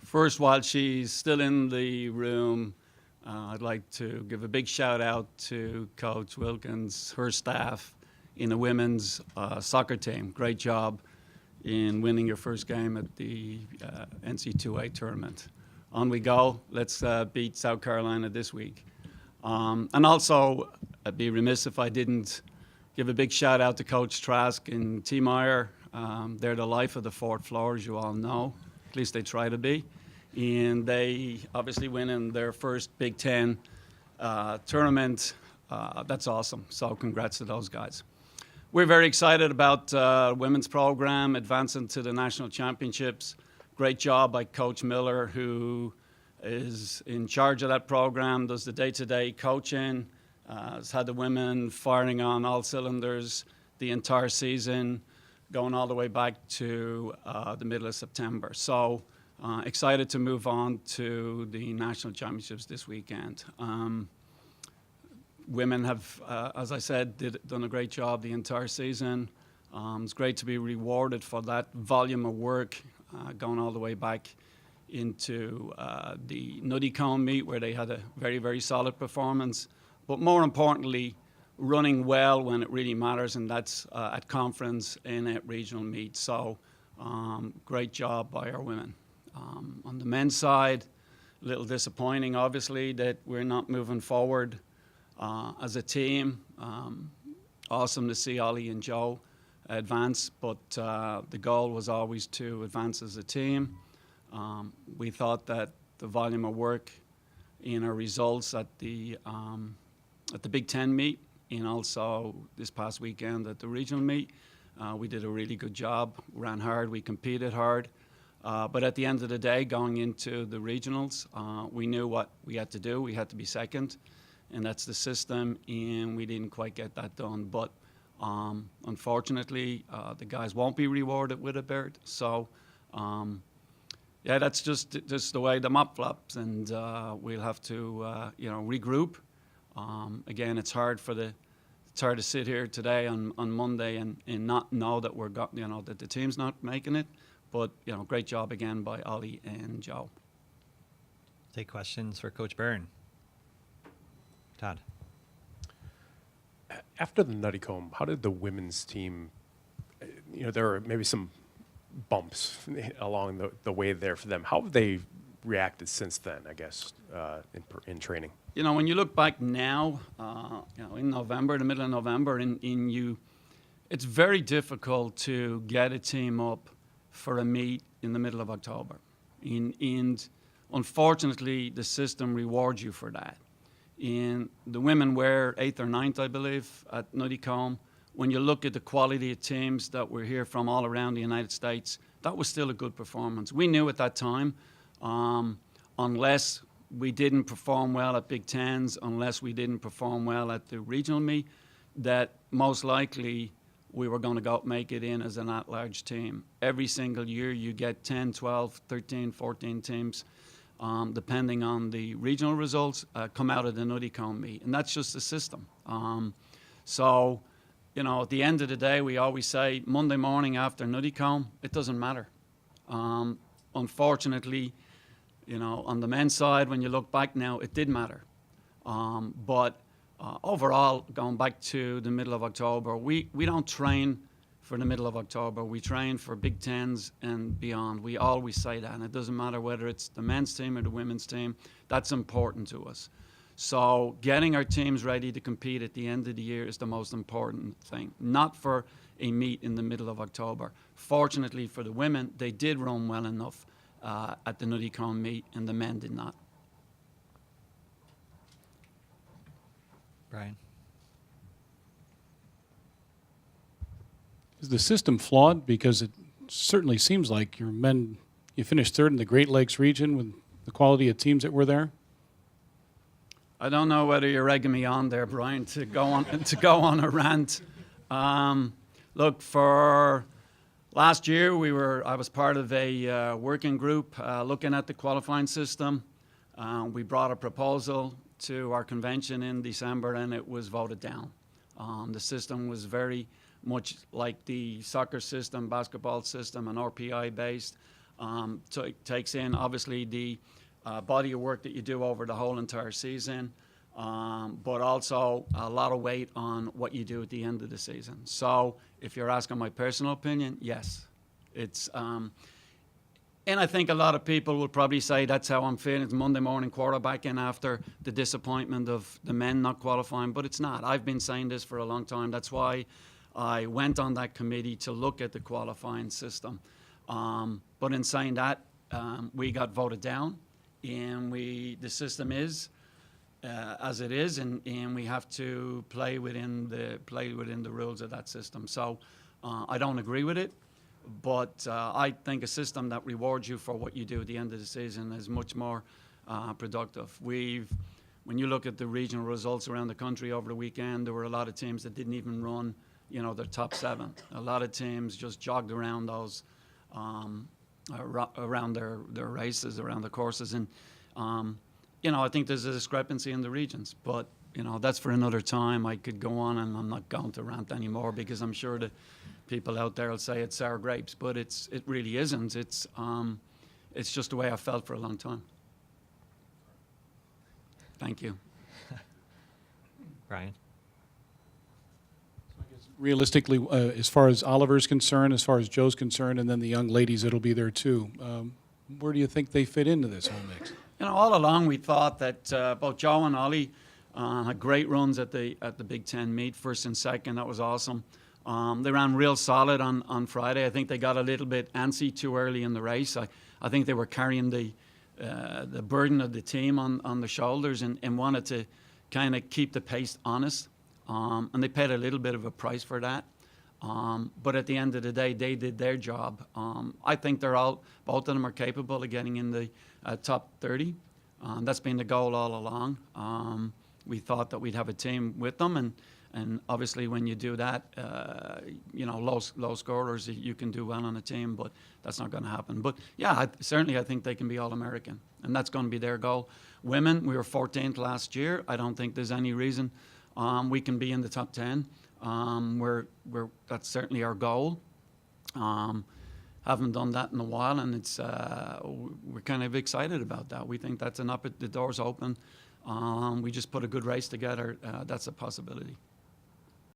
First, while she's still in the room, I'd like to give a big shout out to Coach Wilkins, her staff in the women's soccer team. Great job in winning your first game at the NC2A tournament. On we go. Let's beat South Carolina this week. And also, I'd be remiss if I didn't give a big shout out to Coach Trask and T. Meyer. They're the life of the fourth floor, as you all know. At least they try to be. And they obviously winning their first Big Ten tournament. That's awesome. So congrats to those guys. We're very excited about women's program advancing to the national championships. Great job by Coach Miller, who is in charge of that program, does the day-to-day coaching, has had the women firing on all cylinders the entire season, going all the way back to the middle of September. So excited to move on to the national championships this weekend. Women have, as I said, done a great job the entire season. It's great to be rewarded for that volume of work, going all the way back into the Nutty Cone meet, where they had a very, very solid performance. But more importantly, running well when it really matters, and that's at conference and at regional meets. So great job by our women. On the men's side, a little disappointing, obviously, that we're not moving forward as a team. Awesome to see Ollie and Joe advance, but the goal was always to advance as a team. We thought that the volume of work in our results at the Big Ten meet and also this past weekend at the regional meet, we did a really good job. We ran hard, we competed hard. But at the end of the day, going into the regionals, we knew what we had to do. We had to be second, and that's the system, and we didn't quite get that done. But unfortunately, the guys won't be rewarded with a bird. So, yeah, that's just the way the mop flops, and we'll have to, regroup. Again, it's hard to sit here today on Monday and not know that that the team's not making it. But, great job again by Ollie and Joe. Take questions for Coach Byrne. Todd. After the Nutty Comb, how did the women's team, there were maybe some bumps along the way there for them. How have they reacted since then, I guess, in training? When you look back now, in November, the middle of November, it's very difficult to get a team up for a meet in the middle of October. And unfortunately, the system rewards you for that. And the women were 8th or 9th, I believe, at Nutty Comb. When you look at the quality of teams that were here from all around the United States, that was still a good performance. We knew at that time, unless we didn't perform well at Big Tens, unless we didn't perform well at the regional meet, that most likely we were going to make it in as an at-large team. Every single year you get 10, 12, 13, 14 teams, depending on the regional results, come out of the Nutty Cone meet. And that's just the system. So, at the end of the day, we always say Monday morning after Nutty Cone, it doesn't matter. Unfortunately, on the men's side, when you look back now, it did matter. But overall, going back to the middle of October, we don't train for the middle of October. We train for Big Tens and beyond. We always say that, and it doesn't matter whether it's the men's team or the women's team. That's important to us. So getting our teams ready to compete at the end of the year is the most important thing, not for a meet in the middle of October. Fortunately for the women, they did run well enough at the Nutty Cone meet, and the men did not. Brian. Is the system flawed? Because it certainly seems like your men, you finished third in the Great Lakes region with the quality of teams that were there. I don't know whether you're egging me on there, Brian, to go on a rant. Look, for last year, I was part of a working group looking at the qualifying system. We brought a proposal to our convention in December, and it was voted down. The system was very much like the soccer system, basketball system, and RPI based. Takes in obviously the body of work that you do over the whole entire season, but also a lot of weight on what you do at the end of the season. So if you're asking my personal opinion, yes, it's. And I think a lot of people will probably say that's how I'm feeling. It's Monday morning quarterbacking after the disappointment of the men not qualifying, but it's not. I've been saying this for a long time. That's why I went on that committee to look at the qualifying system. But in saying that, we got voted down, and the system is as it is, and we have to play within the rules of that system. So I don't agree with it. But I think a system that rewards you for what you do at the end of the season is much more productive. When you look at the regional results around the country over the weekend, there were a lot of teams that didn't even run, their top 7. A lot of teams just jogged around those, around their races, around the courses, and I think there's a discrepancy in the regions. But that's for another time. I could go on, and I'm not going to rant anymore because I'm sure that people out there will say it's sour grapes, but it really isn't. It's just the way I felt for a long time. Thank you. Brian? Realistically, as far as Oliver's concerned, as far as Joe's concerned, and then the young ladies that'll be there too, where do you think they fit into this whole mix? All along we thought that both Joe and Ollie had great runs at the Big Ten meet, first and second. That was awesome. They ran real solid on Friday. I think they got a little bit antsy too early in the race. I think they were carrying the burden of the team on the shoulders and wanted to kind of keep the pace honest. And they paid a little bit of a price for that. But at the end of the day, they did their job. I think both of them are capable of getting in the top 30. That's been the goal all along. We thought that we'd have a team with them, and obviously when you do that, low scorers, you can do well on a team, but that's not going to happen. But yeah, I think they can be All-American, and that's going to be their goal. Women, we were 14th last year. I don't think there's any reason we can be in the top 10. That's certainly our goal. Haven't done that in a while, and we're kind of excited about that. We think that's the door's open. We just put a good race together. That's a possibility.